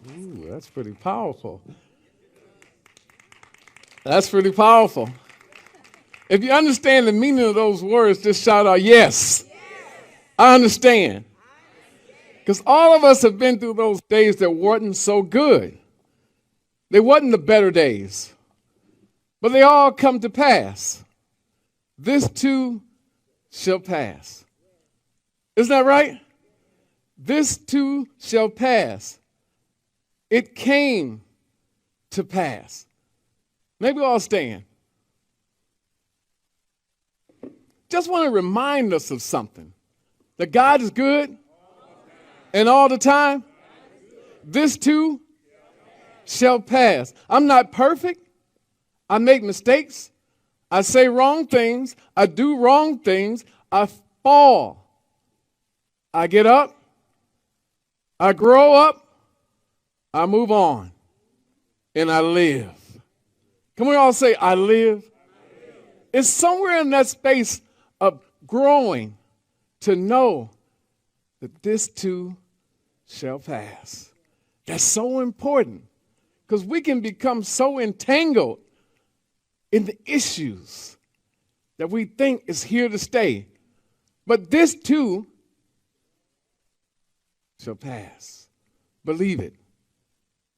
Ooh, that's pretty powerful. That's pretty powerful. If you understand the meaning of those words, just shout out, yes, I understand. Because all of us have been through those days that weren't so good. They wasn't the better days. But they all come to pass. This too shall pass. Isn't that right? This too shall pass. It came to pass. Maybe all stand. Just want to remind us of something. That God is good and all the time. This too shall pass. I'm not perfect. I make mistakes. I say wrong things. I do wrong things. I fall. I get up. I grow up. I move on. And I live. Can we all say, I live? It's somewhere in that space of growing to know that this too shall pass. That's so important because we can become so entangled in the issues that we think is here to stay. But this too shall pass. Believe it.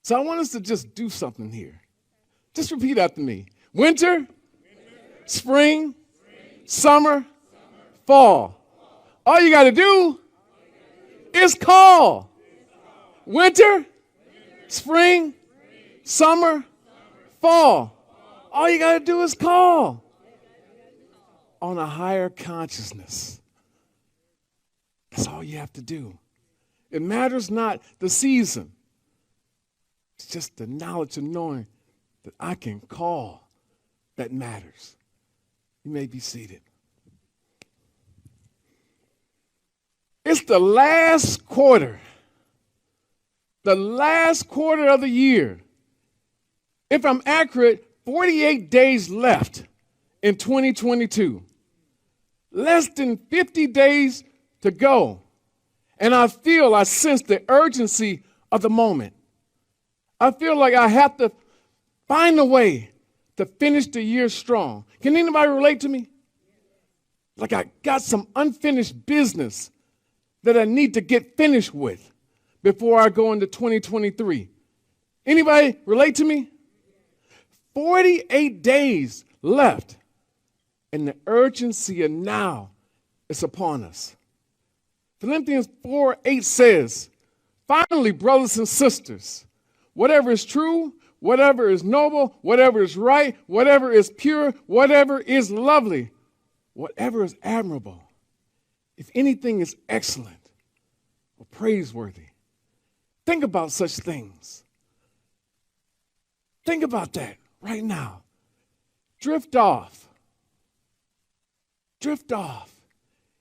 So I want us to just do something here. Just repeat after me. Winter, spring, summer, fall. All you got to do is call. Winter, spring, summer, fall. All you got to do is call on a higher consciousness. That's all you have to do. It matters not the season. It's just the knowledge of knowing that I can call that matters. You may be seated. It's the last quarter of the year. If I'm accurate, 48 days left in 2022. Less than 50 days to go. And I sense the urgency of the moment. I feel like I have to find a way to finish the year strong. Can anybody relate to me? Like I got some unfinished business that I need to get finished with before I go into 2023. Anybody relate to me? 48 days left, and the urgency of now is upon us. Philippians 4:8 says, finally, brothers and sisters, whatever is true, whatever is noble, whatever is right, whatever is pure, whatever is lovely, whatever is admirable, if anything is excellent or praiseworthy, think about such things. Think about that right now. Drift off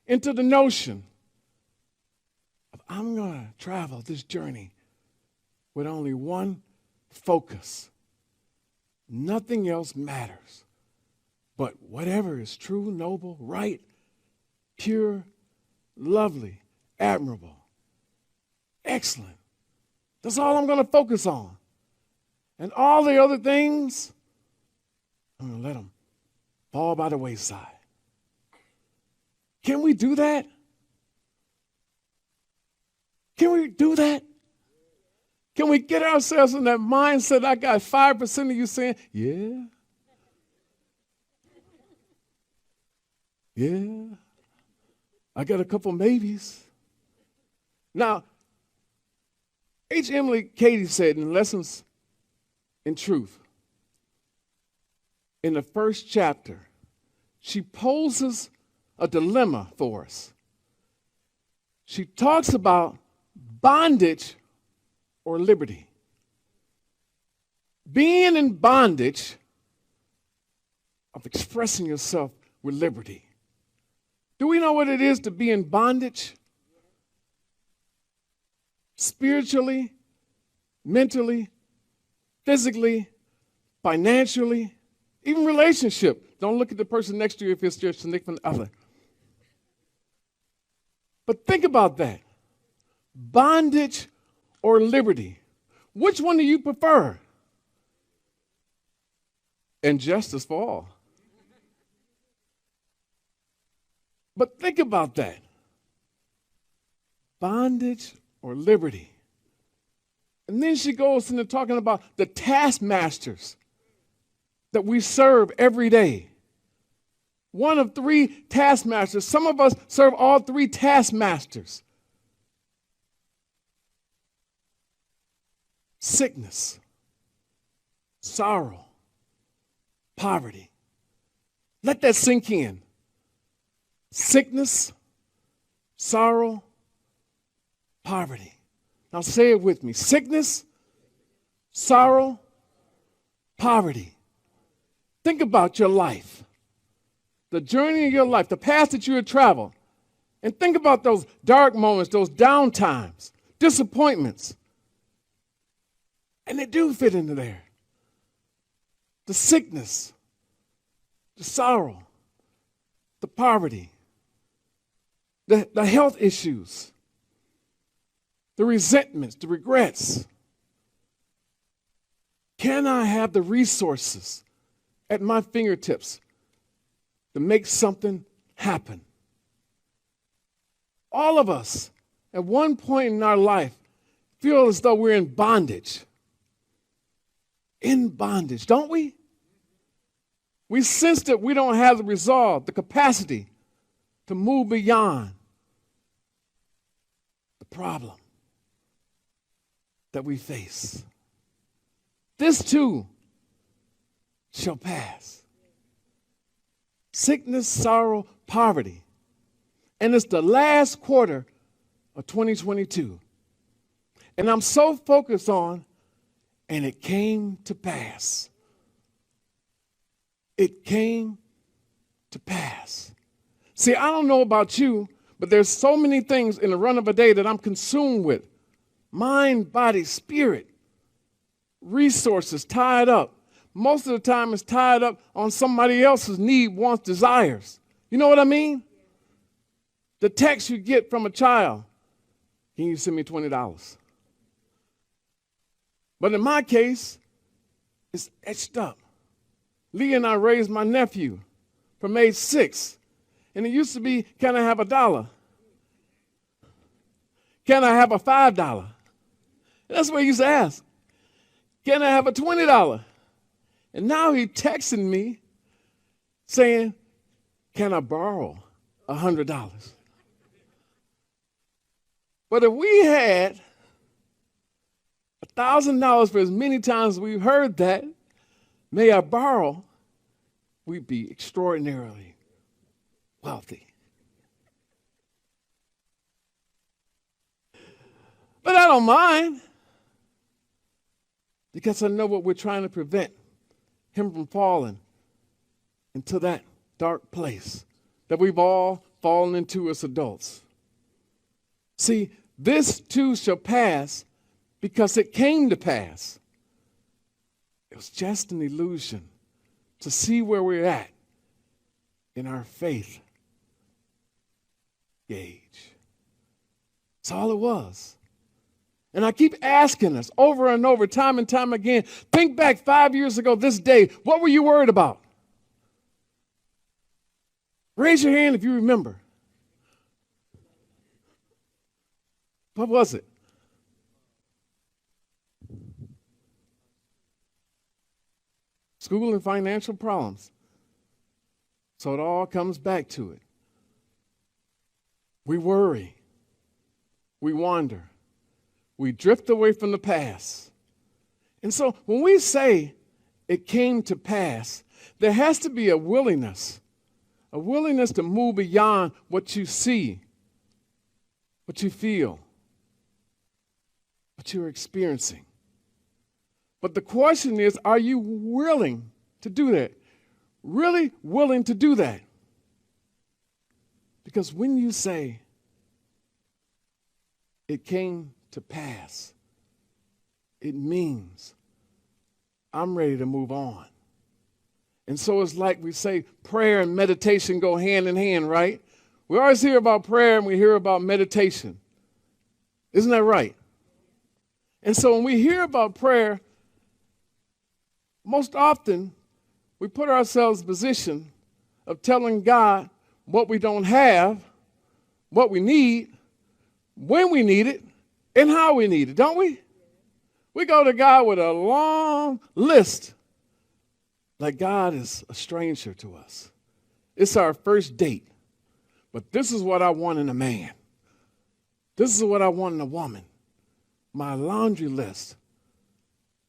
into the notion of I'm going to travel this journey with only one focus. Nothing else matters but whatever is true, noble, right, pure, lovely, admirable, excellent. That's all I'm going to focus on. And all the other things, I'm going to let them fall by the wayside. Can we do that? Can we do that? Can we get ourselves in that mindset? I got 5% of you saying, yeah. Yeah. I got a couple maybes. Now, H. Emily Cady said in Lessons in Truth, in the first chapter, she poses a dilemma for us. She talks about bondage or liberty. Being in bondage of expressing yourself with liberty. Do we know what it is to be in bondage? Spiritually, mentally, physically, financially, even relationship. Don't look at the person next to you if it's your significant other. But think about that. Bondage or liberty. Which one do you prefer? And justice for all. But think about that. Bondage or liberty. And then she goes into talking about the taskmasters that we serve every day. One of three taskmasters. Some of us serve all three taskmasters. Sickness, sorrow, poverty. Let that sink in. Sickness, sorrow, poverty. Now say it with me. Sickness, sorrow, poverty. Think about your life, the journey of your life, the path that you have traveled. And think about those dark moments, those down times, disappointments. And they do fit into there. The sickness, the sorrow, the poverty, the health issues, the resentments, the regrets. Can I have the resources at my fingertips to make something happen? All of us, at one point in our life, feel as though we're in bondage. In bondage, don't we? We sense that we don't have the resolve, the capacity to move beyond the problem that we face. This too shall pass. Sickness, sorrow, poverty. And it's the last quarter of 2022. And I'm so focused on, and it came to pass. It came to pass. See, I don't know about you, but there's so many things in the run of a day that I'm consumed with. Mind, body, spirit, resources tied up. Most of the time it's tied up on somebody else's need, wants, desires. You know what I mean? The text you get from a child, can you send me $20? But in my case, it's etched up. Lee and I raised my nephew from age 6. And it used to be, can I have $1? Can I have a $5? That's what he used to ask. Can I have a $20? And now he's texting me saying, can I borrow $100? But if we had $1,000 for as many times as we've heard that, may I borrow, we'd be extraordinarily wealthy. But I don't mind, because I know what we're trying to prevent him from falling into that dark place that we've all fallen into as adults. See, this too shall pass because it came to pass. It was just an illusion to see where we're at in our faith gauge. That's all it was. And I keep asking us over and over, time and time again, think back 5 years ago this day, what were you worried about? Raise your hand if you remember. What was it? School and financial problems. So it all comes back to it. We worry. We wander. We drift away from the past. And so when we say it came to pass, there has to be a willingness to move beyond what you see, what you feel, what you're experiencing. But the question is, are you willing to do that? Really willing to do that? Because when you say it came to pass, it means I'm ready to move on. And so it's like we say prayer and meditation go hand in hand, right? We always hear about prayer and we hear about meditation. Isn't that right? And so when we hear about prayer, most often we put ourselves in a position of telling God what we don't have, what we need, when we need it, and how we need it, don't we? We go to God with a long list, like God is a stranger to us. It's our first date. But this is what I want in a man. This is what I want in a woman. My laundry list.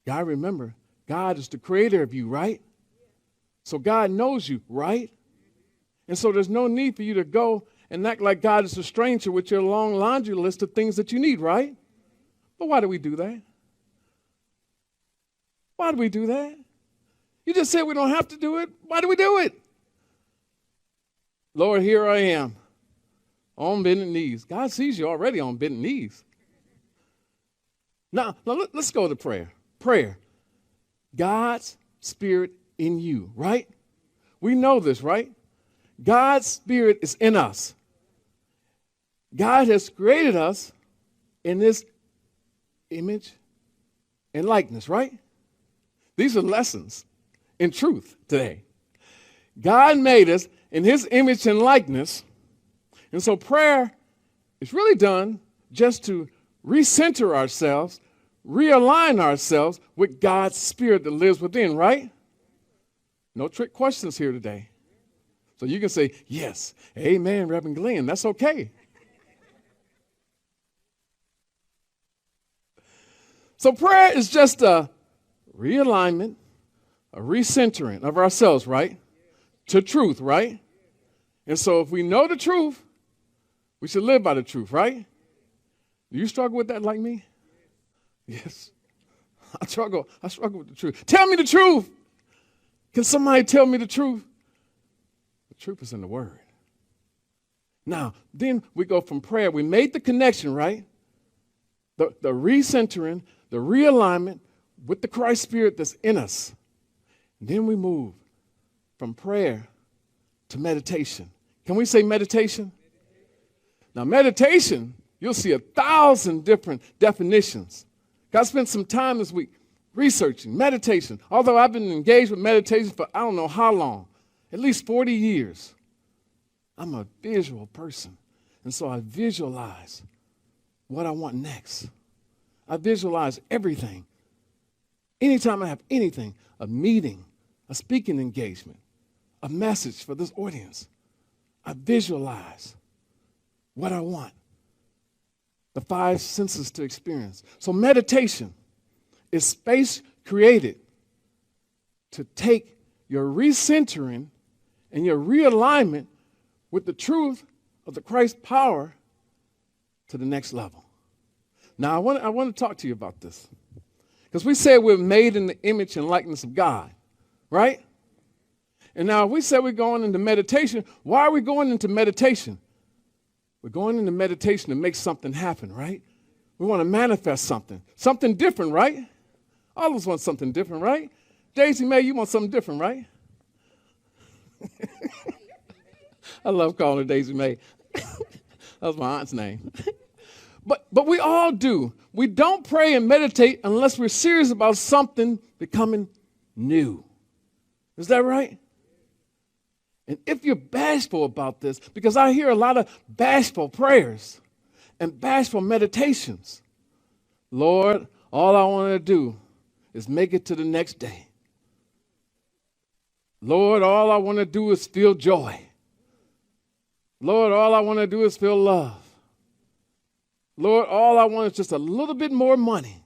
God, remember, God is the creator of you, right? So God knows you, right? And so there's no need for you to go and act like God is a stranger with your long laundry list of things that you need, right? But why do we do that? Why do we do that? You just said we don't have to do it. Why do we do it? Lord, here I am on bended knees. God sees you already on bended knees. Now let's go to prayer. Prayer. God's Spirit in you, right? We know this, right? God's Spirit is in us. God has created us in His image and likeness, right? These are lessons in truth today. God made us in His image and likeness. And so prayer is really done just to recenter ourselves, realign ourselves with God's Spirit that lives within, right? No trick questions here today. So you can say, yes, amen, Reverend Glenn. That's okay. So prayer is just a realignment, a recentering of ourselves, right? To truth, right? And so if we know the truth, we should live by the truth, right? Do you struggle with that like me? Yes. I struggle with the truth. Tell me the truth. Can somebody tell me the truth? The truth is in the Word. Now, then we go from prayer. We made the connection, right? The recentering, the realignment with the Christ Spirit that's in us. And then we move from prayer to meditation. Can we say meditation? Now, meditation, you'll see 1,000 different definitions. I spent some time this week researching meditation. Although I've been engaged with meditation for I don't know how long, at least 40 years. I'm a visual person. And so I visualize what I want next. I visualize everything. Anytime I have anything, a meeting, a speaking engagement, a message for this audience, I visualize what I want. The 5 senses to experience. So meditation is space created to take your recentering and your realignment with the truth of the Christ power to the next level. Now, I want to talk to you about this. Because we say we're made in the image and likeness of God, right? And now if we say we're going into meditation, why are we going into meditation? We're going into meditation to make something happen, right? We want to manifest something different, right? All of us want something different, right? Daisy Mae, you want something different, right? I love calling her Daisy Mae. That was my aunt's name. But we all do. We don't pray and meditate unless we're serious about something becoming new. Is that right? And if you're bashful about this, because I hear a lot of bashful prayers and bashful meditations. Lord, all I want to do is make it to the next day. Lord, all I want to do is feel joy. Lord, all I want to do is feel love. Lord, all I want is just a little bit more money.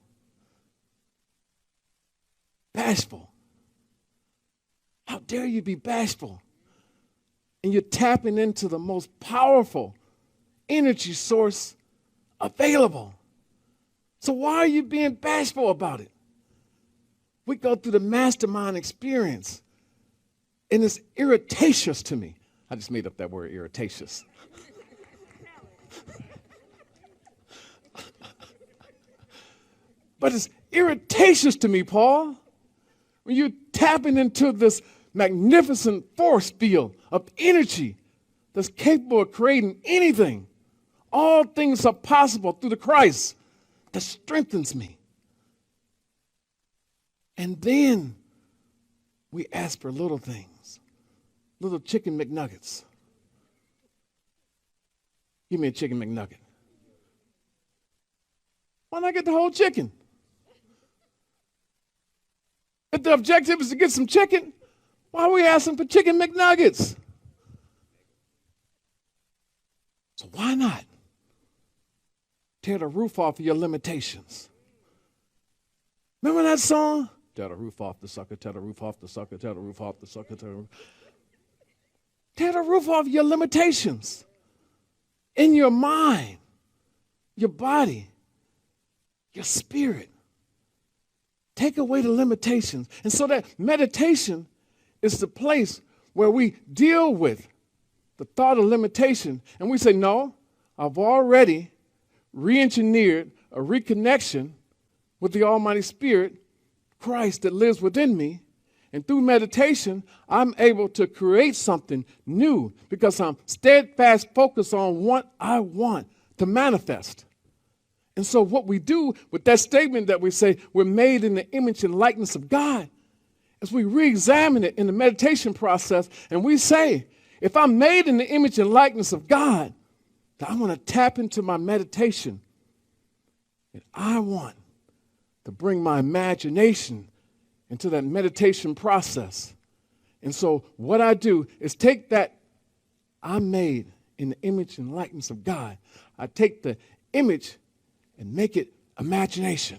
Bashful. How dare you be bashful? And you're tapping into the most powerful energy source available. So why are you being bashful about it? We go through the mastermind experience, and it's irritatious to me. I just made up that word, irritatious. But it's irritatious to me, Paul, when you're tapping into this magnificent force field of energy that's capable of creating anything. All things are possible through the Christ that strengthens me. And then we ask for little things, little chicken McNuggets. Give me a chicken McNugget. Why not get the whole chicken? If the objective is to get some chicken, why are we asking for chicken McNuggets? So why not tear the roof off of your limitations? Remember that song? Tear the roof off the sucker, tear the roof off the sucker, tear the roof off the sucker, tear the roof off your limitations in your mind, your body, your spirit. Take away the limitations. And so that meditation is the place where we deal with the thought of limitation. And we say, no, I've already re-engineered a reconnection with the Almighty Spirit, Christ that lives within me. And through meditation, I'm able to create something new because I'm steadfast focused on what I want to manifest. And so what we do with that statement that we say we're made in the image and likeness of God is we re-examine it in the meditation process and we say, if I'm made in the image and likeness of God, then I want to tap into my meditation and I want to bring my imagination into that meditation process. And so what I do is take that I'm made in the image and likeness of God. I take the image and make it imagination.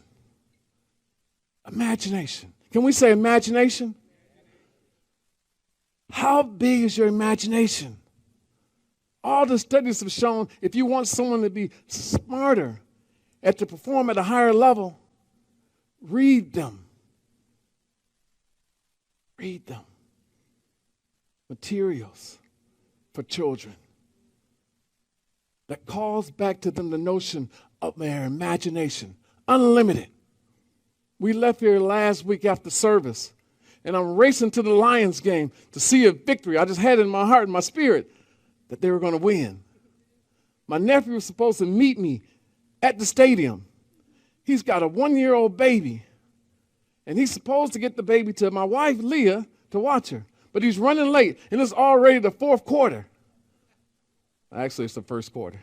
Imagination. Can we say imagination? How big is your imagination? All the studies have shown if you want someone to be smarter and to perform at a higher level, read them. Read them. Materials for children that calls back to them the notion of their imagination, unlimited. We left here last week after service, and I'm racing to the Lions game to see a victory. I just had it in my heart and my spirit that they were going to win. My nephew was supposed to meet me at the stadium. He's got a 1-year-old baby, and he's supposed to get the baby to my wife, Leah, to watch her. But he's running late, and it's already the fourth quarter. Actually, it's the first quarter.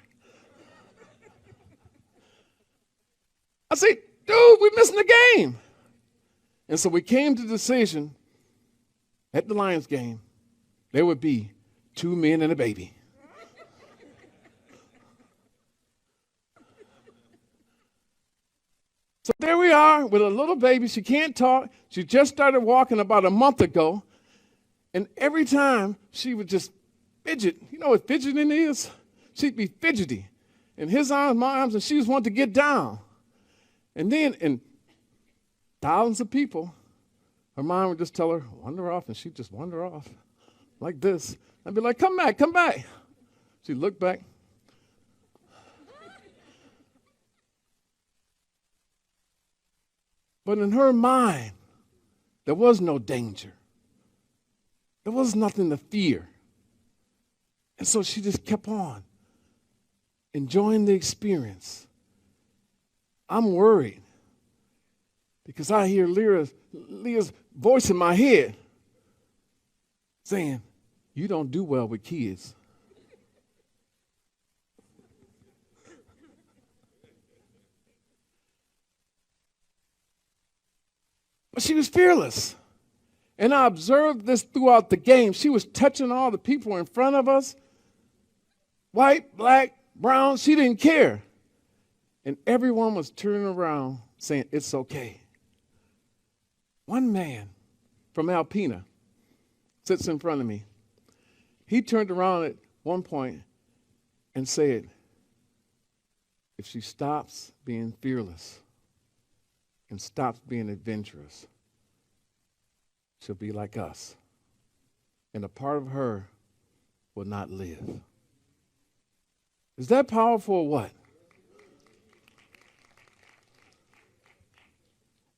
I said, dude, we're missing the game. And so we came to the decision at the Lions game, there would be 2 men and a baby. So there we are with a little baby. She can't talk. She just started walking about a month ago. And every time she would just fidget. You know what fidgeting is? She'd be fidgety. In his arms, my arms, and she just wanted to get down. And then in thousands of people, her mom would just tell her, wander off, and she'd just wander off like this. I'd be like, come back, come back. She'd look back. But in her mind, there was no danger. There was nothing to fear. And so she just kept on enjoying the experience. I'm worried because I hear Leah's voice in my head saying, you don't do well with kids. But she was fearless. And I observed this throughout the game. She was touching all the people in front of us. White, black, brown, she didn't care. And everyone was turning around saying, it's okay. One man from Alpena sits in front of me. He turned around at one point and said, if she stops being fearless and stops being adventurous, she'll be like us. And a part of her will not live. Is that powerful or what?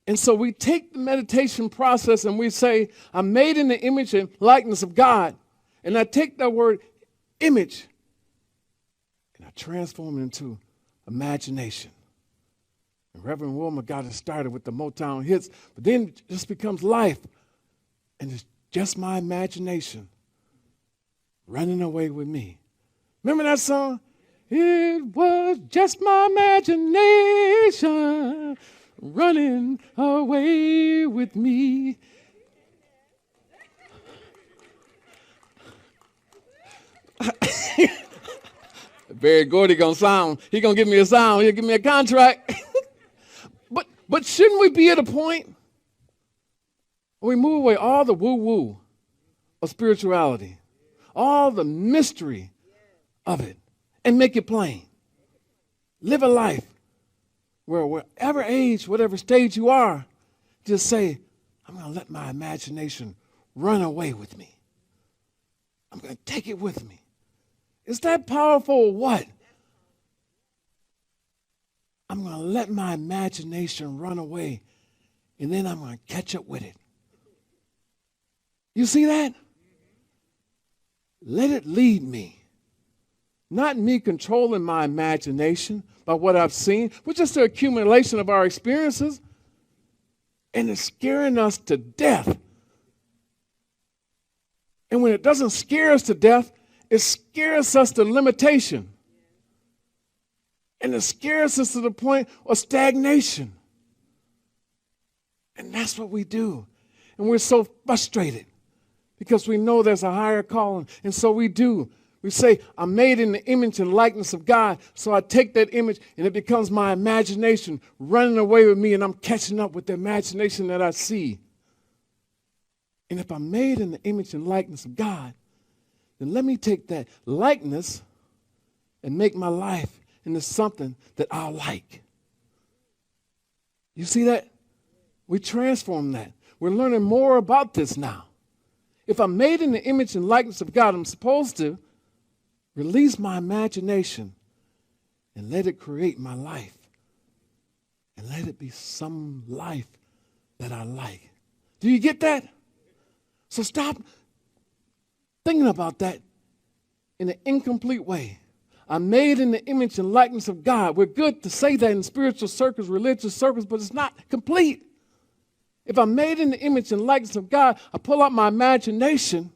And so we take the meditation process and we say, I'm made in the image and likeness of God. And I take that word image and I transform it into imagination. And Reverend Wilmer got it started with the Motown hits, but then it just becomes life. And it's just my imagination running away with me. Remember that song? It was just my imagination running away with me. Barry Gordy gonna sound. He gonna give me a sound. He'll give me a contract. But shouldn't we be at a point where we move away all the woo-woo of spirituality, all the mystery of it, and make it plain? Live a life where whatever age, whatever stage you are, just say, I'm going to let my imagination run away with me. I'm going to take it with me. Is that powerful or what? I'm going to let my imagination run away, and then I'm going to catch up with it. You see that? Let it lead me. Not me controlling my imagination by what I've seen, but just the accumulation of our experiences. And it's scaring us to death. And when it doesn't scare us to death, it scares us to limitation. And it scares us to the point of stagnation. And that's what we do. And we're so frustrated because we know there's a higher calling. And so we do. We say, I'm made in the image and likeness of God. So I take that image and it becomes my imagination running away with me, and I'm catching up with the imagination that I see. And if I'm made in the image and likeness of God, then let me take that likeness and make my life into something that I like. You see that? We transform that. We're learning more about this now. If I'm made in the image and likeness of God, I'm supposed to release my imagination and let it create my life. And let it be some life that I like. Do you get that? So stop thinking about that in an incomplete way. I'm made in the image and likeness of God. We're good to say that in spiritual circles, religious circles, but it's not complete. If I'm made in the image and likeness of God, I pull out my imagination,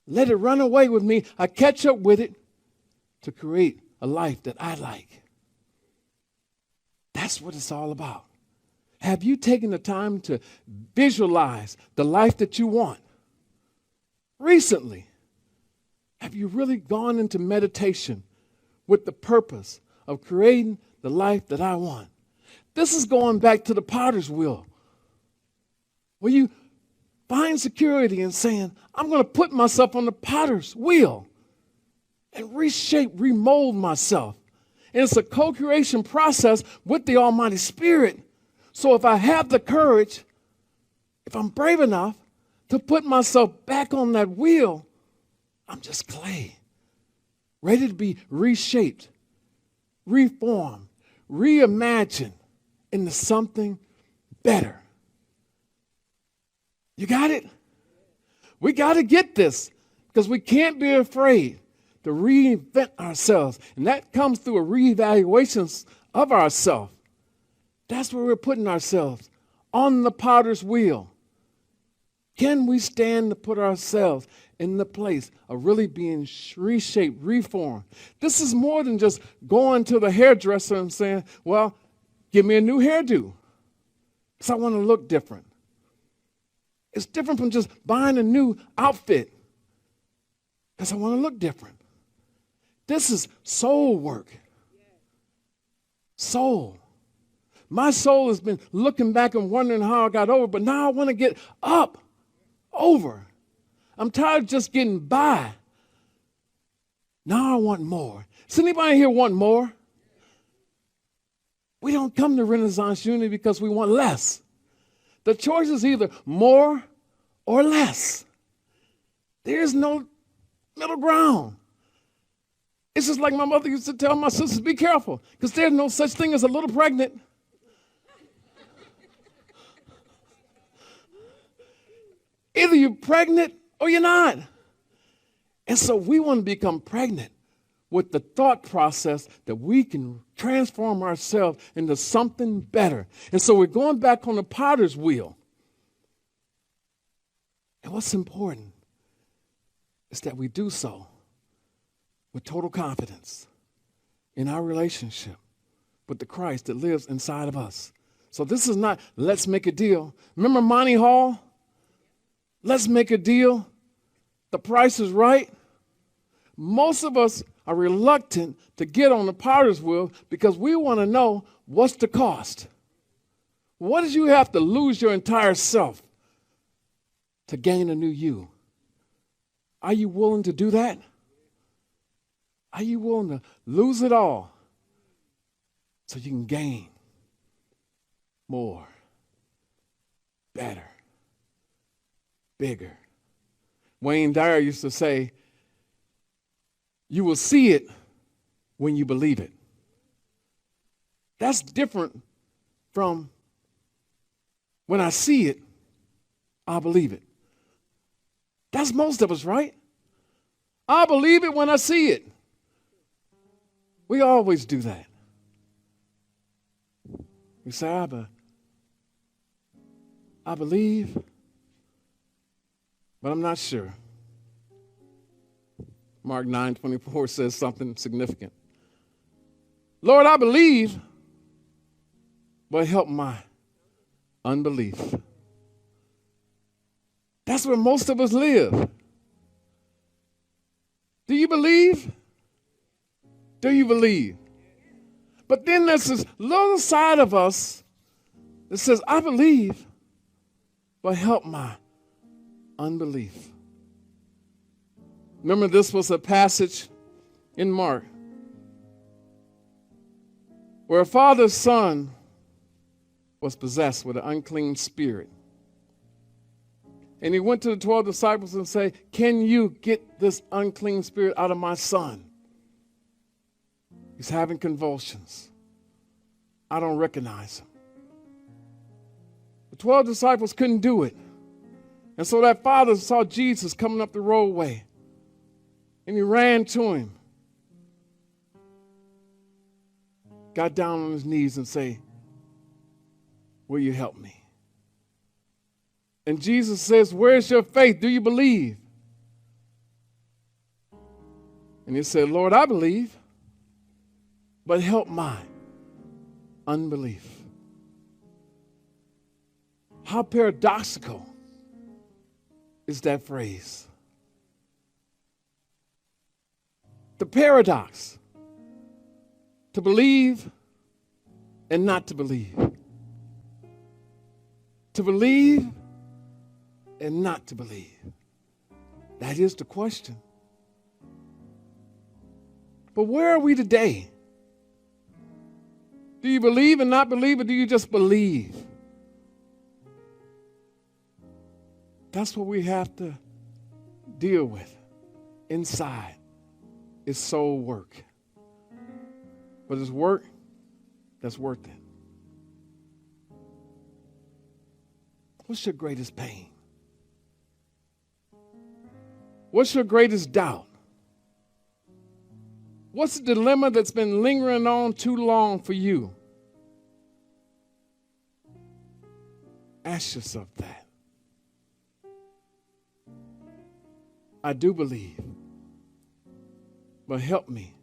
let it run away with me. I catch up with it to create a life that I like. That's what it's all about. Have you taken the time to visualize the life that you want? Recently, have you really gone into meditation with the purpose of creating the life that I want? This is going back to the potter's wheel, where you find security in saying, I'm going to put myself on the potter's wheel and reshape, remold myself. And it's a co-creation process with the Almighty Spirit. So if I have the courage, if I'm brave enough to put myself back on that wheel, I'm just clay, ready to be reshaped, reformed, reimagined into something better. You got it? We got to get this because we can't be afraid to reinvent ourselves. And that comes through a reevaluation of ourselves. That's where we're putting ourselves, on the potter's wheel. Can we stand to put ourselves in the place of really being reshaped, reformed? This is more than just going to the hairdresser and saying, well, give me a new hairdo because I want to look different. It's different from just buying a new outfit because I want to look different. This is soul work. Soul. My soul has been looking back and wondering how I got over, but now I want to get up, over. I'm tired of just getting by. Now I want more. Does anybody here want more? We don't come to Renaissance Unity because we want less. The choice is either more or less. There's no middle ground. It's just like my mother used to tell my sisters, be careful, because there's no such thing as a little pregnant. Either you're pregnant or you're not. And so we want to become pregnant with the thought process that we can transform ourselves into something better. And so we're going back on the potter's wheel. And what's important is that we do so with total confidence in our relationship with the Christ that lives inside of us. So this is not, let's make a deal. Remember Monty Hall? Let's make a deal. The price is right. Most of us are reluctant to get on the potter's wheel because we want to know what's the cost. What did you have to lose your entire self to gain a new you? Are you willing to do that? Are you willing to lose it all so you can gain more, better, bigger? Wayne Dyer used to say, you will see it when you believe it. That's different from when I see it, I believe it. That's most of us, right? I believe it when I see it. We always do that. We say, I believe, but I'm not sure. Mark 9:24 says something significant. Lord, I believe, but help my unbelief. That's where most of us live. Do you believe? Do you believe? But then there's this little side of us that says, I believe, but help my unbelief. Remember, this was a passage in Mark where a father's son was possessed with an unclean spirit. And he went to the 12 disciples and said, can you get this unclean spirit out of my son? He's having convulsions. I don't recognize him. The 12 disciples couldn't do it. And so that father saw Jesus coming up the roadway. And he ran to him. Got down on his knees and said, will you help me? And Jesus says, where's your faith? Do you believe? And he said, Lord, I believe, but help my unbelief. How paradoxical is that phrase? The paradox. To believe and not to believe. To believe and not to believe. That is the question. But where are we today? Do you believe and not believe, or do you just believe? That's what we have to deal with inside. It's soul work. But it's work that's worth it. What's your greatest pain? What's your greatest doubt? What's the dilemma that's been lingering on too long for you? Ask yourself that. I do believe, but help me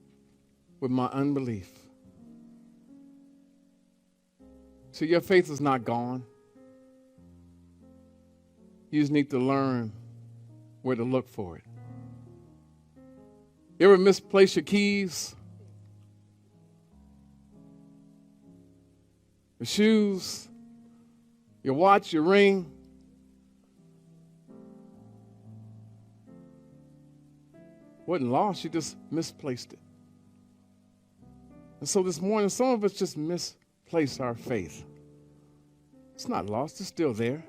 with my unbelief. So your faith is not gone. You just need to learn where to look for it. You ever misplace your keys? Your shoes? Your watch? Your ring? Wasn't lost, you just misplaced it. And so this morning, some of us just misplace our faith. It's not lost, it's still there.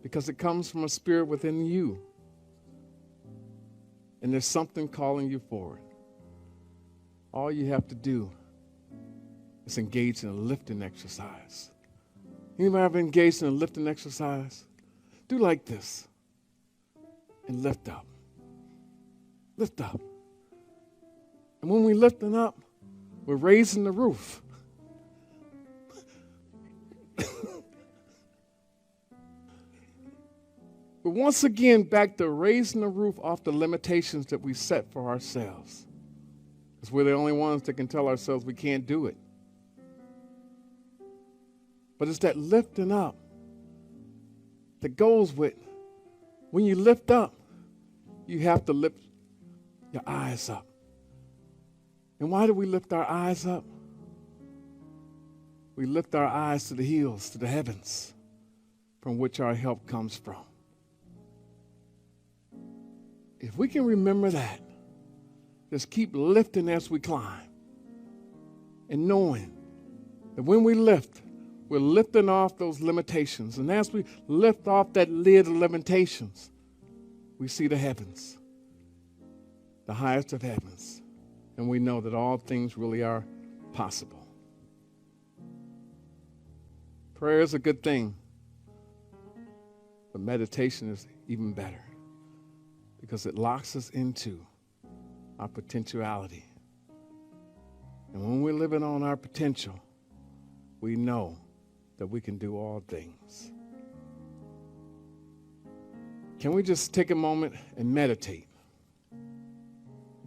Because it comes from a spirit within you. And there's something calling you forward. All you have to do is engage in a lifting exercise. Anybody ever engaged in a lifting exercise? Do like this and lift up. Lift up. And when we lift them up, we're raising the roof. But once again, back to raising the roof off the limitations that we set for ourselves. Because we're the only ones that can tell ourselves we can't do it. But it's that lifting up that goes with, when you lift up, you have to lift your eyes up. And why do we lift our eyes up? We lift our eyes to the hills, to the heavens, from which our help comes from. If we can remember that, just keep lifting as we climb. And knowing that when we lift, we're lifting off those limitations. And as we lift off that lid of limitations, we see the heavens, the highest of heavens. And we know that all things really are possible. Prayer is a good thing, but meditation is even better because it locks us into our potentiality. And when we're living on our potential, we know that we can do all things. Can we just take a moment and meditate?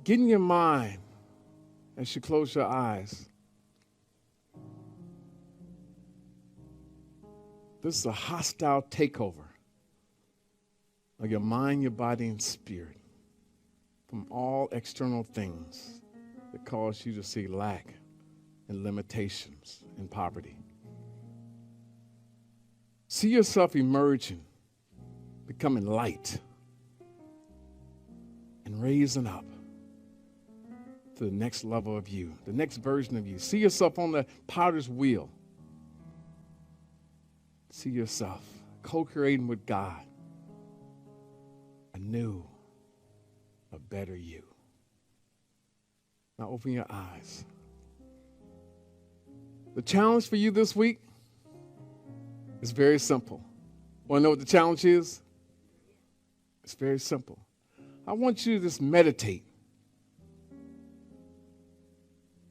Get in your mind as you close your eyes. This is a hostile takeover of your mind, your body, and spirit from all external things that cause you to see lack and limitations and poverty. See yourself emerging, becoming light, and raising up to the next level of you, the next version of you. See yourself on the potter's wheel. See yourself co-creating with God a new, a better you. Now open your eyes. The challenge for you this week is very simple. Want to know what the challenge is? It's very simple. I want you to just meditate.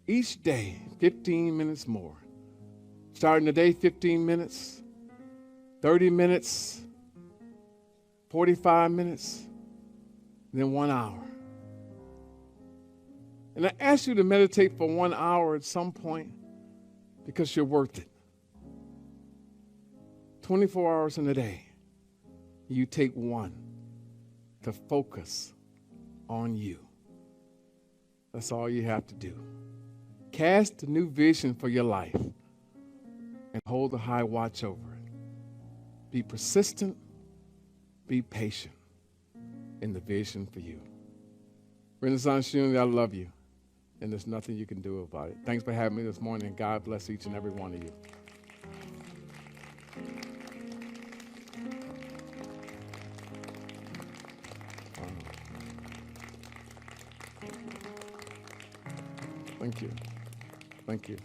Each day, 15 minutes more. Starting the day, 15 minutes, 30 minutes, 45 minutes, and then 1 hour. And I ask you to meditate for 1 hour at some point because you're worth it. 24 hours in a day, you take one to focus on you. That's all you have to do. Cast a new vision for your life and hold a high watch over it. Be persistent, be patient in the vision for you. Renaissance Unity, I love you, and there's nothing you can do about it. Thanks for having me this morning, and God bless each and every one of you. Thank you. Thank you.